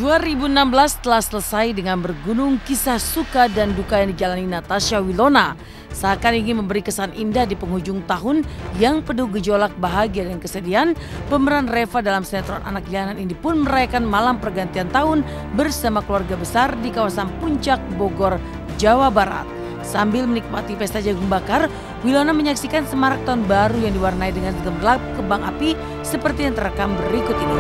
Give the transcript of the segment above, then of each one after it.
2016 telah selesai dengan bergunung kisah suka dan duka yang dijalani Natasha Wilona. Seakan ingin memberi kesan indah di penghujung tahun yang penuh gejolak bahagia dan kesedihan, pemeran Reva dalam sinetron Anak Jalanan ini pun merayakan malam pergantian tahun bersama keluarga besar di kawasan Puncak, Bogor, Jawa Barat. Sambil menikmati pesta jagung bakar, Wilona menyaksikan semarak tahun baru yang diwarnai dengan gemerlap kembang api seperti yang terekam berikut ini.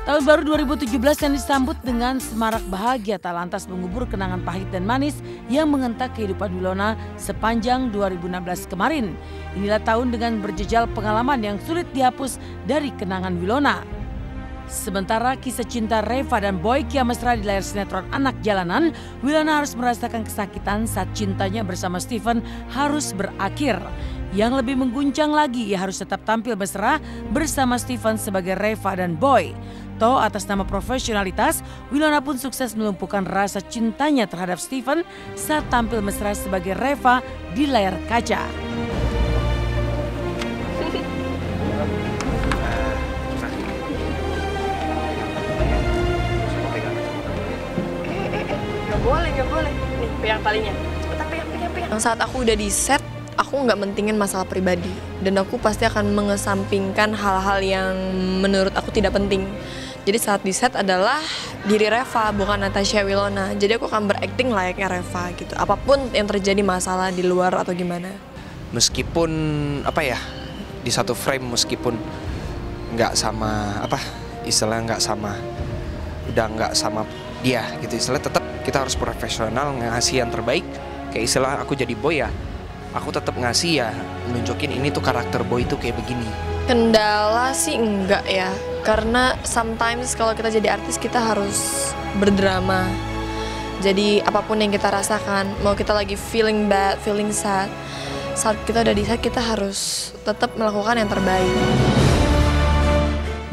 Tahun baru 2017 yang disambut dengan semarak bahagia tak lantas mengubur kenangan pahit dan manis yang mengentak kehidupan Wilona sepanjang 2016 kemarin. Inilah tahun dengan berjejal pengalaman yang sulit dihapus dari kenangan Wilona. Sementara kisah cinta Reva dan Boy kian mesra di layar sinetron Anak Jalanan, Wilona harus merasakan kesakitan saat cintanya bersama Steven harus berakhir. Yang lebih mengguncang lagi, ia harus tetap tampil mesra bersama Steven sebagai Reva dan Boy. Toh atas nama profesionalitas, Wilona pun sukses melumpuhkan rasa cintanya terhadap Steven saat tampil mesra sebagai Reva di layar kaca. Gak boleh. Nih, pegang talinya. Cepetan pegang. Saat aku udah di set, aku nggak mentingin masalah pribadi. Dan aku pasti akan mengesampingkan hal-hal yang menurut aku tidak penting. Jadi saat di set adalah diri Reva, bukan Natasha Wilona. Jadi aku akan berakting layaknya Reva gitu. Apapun yang terjadi masalah di luar atau gimana. Meskipun di satu frame meskipun nggak sama udah nggak sama dia gitu, istilah tetap kita harus profesional ngasih yang terbaik. Kayak istilah aku jadi Boy ya, aku tetap ngasih ya, nunjukin ini tuh karakter Boy itu kayak begini. Kendala sih enggak ya, karena sometimes kalau kita jadi artis kita harus berdrama. Jadi apapun yang kita rasakan, mau kita lagi feeling bad, feeling sad, saat kita udah di set kita harus tetap melakukan yang terbaik.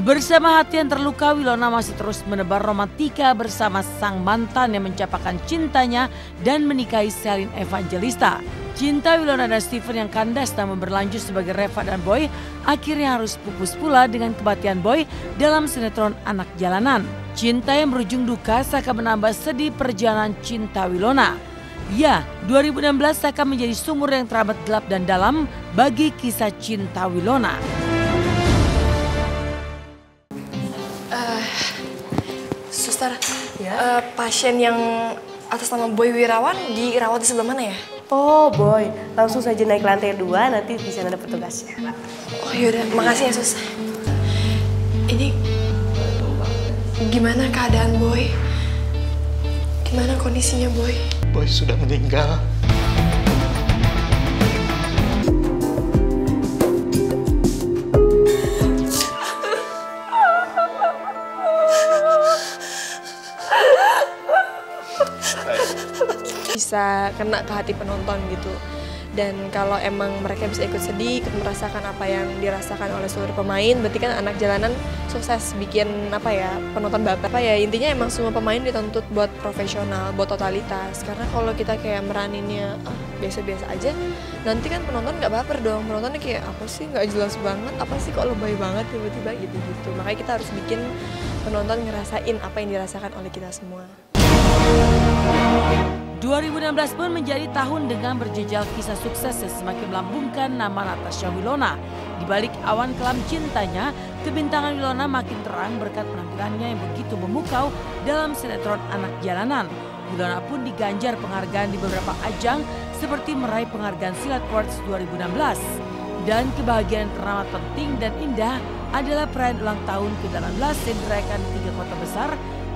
Bersama hati yang terluka, Wilona masih terus menebar romantika bersama sang mantan yang mencapakan cintanya dan menikahi Selin Evangelista. Cinta Wilona dan Steven yang kandas namun berlanjut sebagai Reva dan Boy akhirnya harus pupus pula dengan kematian Boy dalam sinetron Anak Jalanan. Cinta yang berujung duka seakan menambah sedih perjalanan cinta Wilona. Ya, 2016 akan menjadi sumur yang teramat gelap dan dalam bagi kisah cinta Wilona. Suster, pasien yang atas nama Boy Wirawan dirawat di sebelah mana ya? Oh Boy, langsung saja naik lantai 2, nanti di sana ada petugasnya. Oh yaudah, makasih ya sus. Ini gimana keadaan Boy? Gimana kondisinya Boy? Boy sudah meninggal. Bisa kena ke hati penonton gitu. Dan kalau emang mereka bisa ikut sedih, ikut merasakan apa yang dirasakan oleh seluruh pemain, berarti kan Anak Jalanan sukses bikin penonton baper. Intinya emang semua pemain dituntut buat profesional, buat totalitas. Karena kalau kita kayak meraninnya biasa-biasa aja, nanti kan penonton nggak baper dong. Penontonnya kayak apa sih, nggak jelas banget, apa sih kok lebay banget tiba-tiba gitu. Makanya kita harus bikin penonton ngerasain apa yang dirasakan oleh kita semua. 2016 pun menjadi tahun dengan berjejal kisah sukses yang semakin melambungkan nama Natasha Wilona. Di balik awan kelam cintanya, kebintangan Wilona makin terang berkat penampilannya yang begitu memukau dalam sinetron Anak Jalanan. Wilona pun diganjar penghargaan di beberapa ajang seperti meraih penghargaan Silat Awards 2016. Dan kebahagiaan teramat penting dan indah adalah perayaan ulang tahun ke-18 yang dirayakan di 3 kota besar,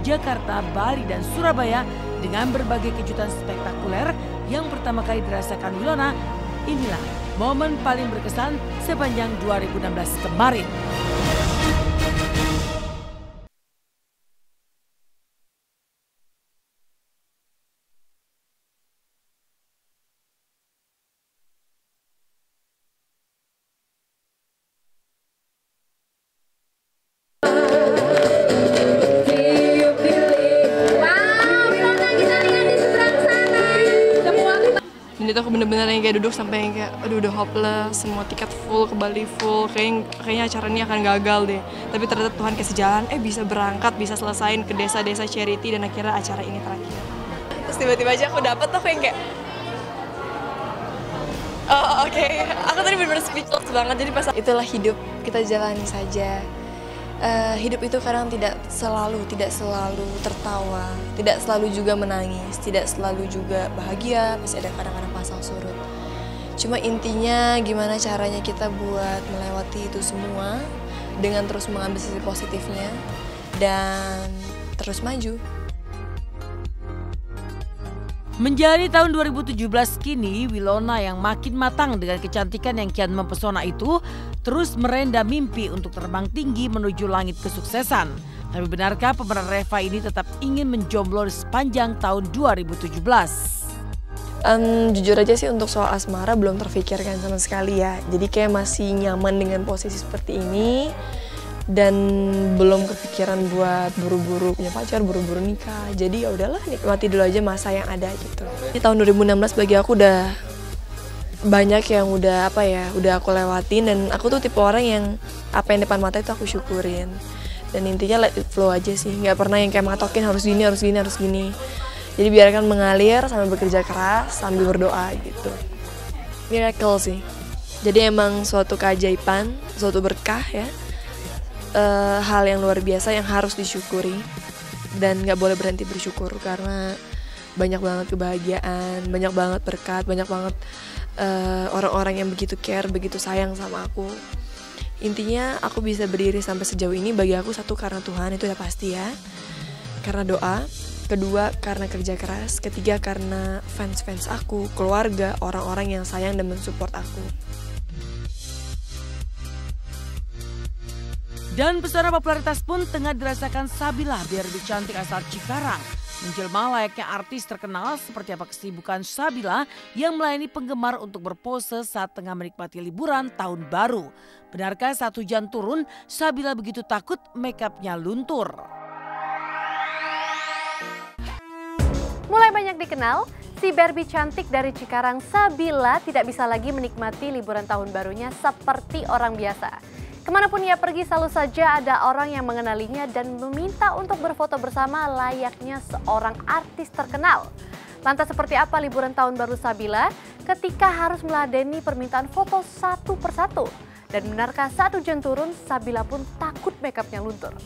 Jakarta, Bali, dan Surabaya dengan berbagai kejutan spektakuler yang pertama kali dirasakan Wilona. Inilah momen paling berkesan sepanjang 2016 kemarin. Dan itu aku bener-bener yang kayak duduk sampai yang kayak aduh udah hopeless, semua tiket full, ke Bali full, kayaknya acara ini akan gagal deh. Tapi ternyata Tuhan kasih jalan, bisa berangkat, bisa selesain ke desa-desa charity dan akhirnya acara ini terakhir. Terus tiba-tiba aja aku dapet tuh kayak oh oke. Aku tadi bener-bener speechless banget, jadi pas itulah hidup, kita jalani saja. Hidup itu kadang tidak selalu tertawa, tidak selalu juga menangis, tidak selalu juga bahagia, pasti ada kadang-kadang pasang surut. Cuma intinya gimana caranya kita buat melewati itu semua dengan terus mengambil sisi positifnya dan terus maju. Menjalani tahun 2017 kini, Wilona yang makin matang dengan kecantikan yang kian mempesona itu terus merenda mimpi untuk terbang tinggi menuju langit kesuksesan. Tapi benarkah pemeran Reva ini tetap ingin menjomblo sepanjang tahun 2017? Jujur aja sih untuk soal asmara belum terfikirkan sama sekali ya. Jadi kayak masih nyaman dengan posisi seperti ini. Dan belum kepikiran buat buru-buru punya pacar, buru-buru nikah. Jadi ya udahlah, nikmati dulu aja masa yang ada gitu. Di tahun 2016 bagi aku udah banyak yang udah aku lewatin, dan aku tuh tipe orang yang apa yang depan mata itu aku syukurin. Dan intinya let it flow aja sih, nggak pernah yang kayak matokin harus gini. Jadi biarkan mengalir sambil bekerja keras, sambil berdoa gitu. Miracle sih. Jadi emang suatu keajaiban, suatu berkah ya. Hal yang luar biasa yang harus disyukuri dan nggak boleh berhenti bersyukur karena banyak banget kebahagiaan, banyak banget berkat, banyak banget orang-orang yang begitu care, begitu sayang sama aku. Intinya aku bisa berdiri sampai sejauh ini bagi aku satu karena Tuhan, itu udah pasti ya, karena doa, kedua karena kerja keras, ketiga karena fans-fans aku, keluarga, orang-orang yang sayang dan mensupport aku. Dan pesona popularitas pun tengah dirasakan Sabila, biar lebih cantik asal Cikarang. Menjelma layaknya artis terkenal, seperti apa kesibukan Sabila yang melayani penggemar untuk berpose saat tengah menikmati liburan tahun baru. Benarkah saat hujan turun, Sabila begitu takut makeupnya luntur? Mulai banyak dikenal, si Barbie cantik dari Cikarang Sabila tidak bisa lagi menikmati liburan tahun barunya seperti orang biasa. Kemanapun ia pergi selalu saja ada orang yang mengenalinya dan meminta untuk berfoto bersama layaknya seorang artis terkenal. Lantas seperti apa liburan tahun baru Sabila ketika harus meladeni permintaan foto satu persatu? Dan benarkah saat hujan turun Sabila pun takut makeupnya luntur?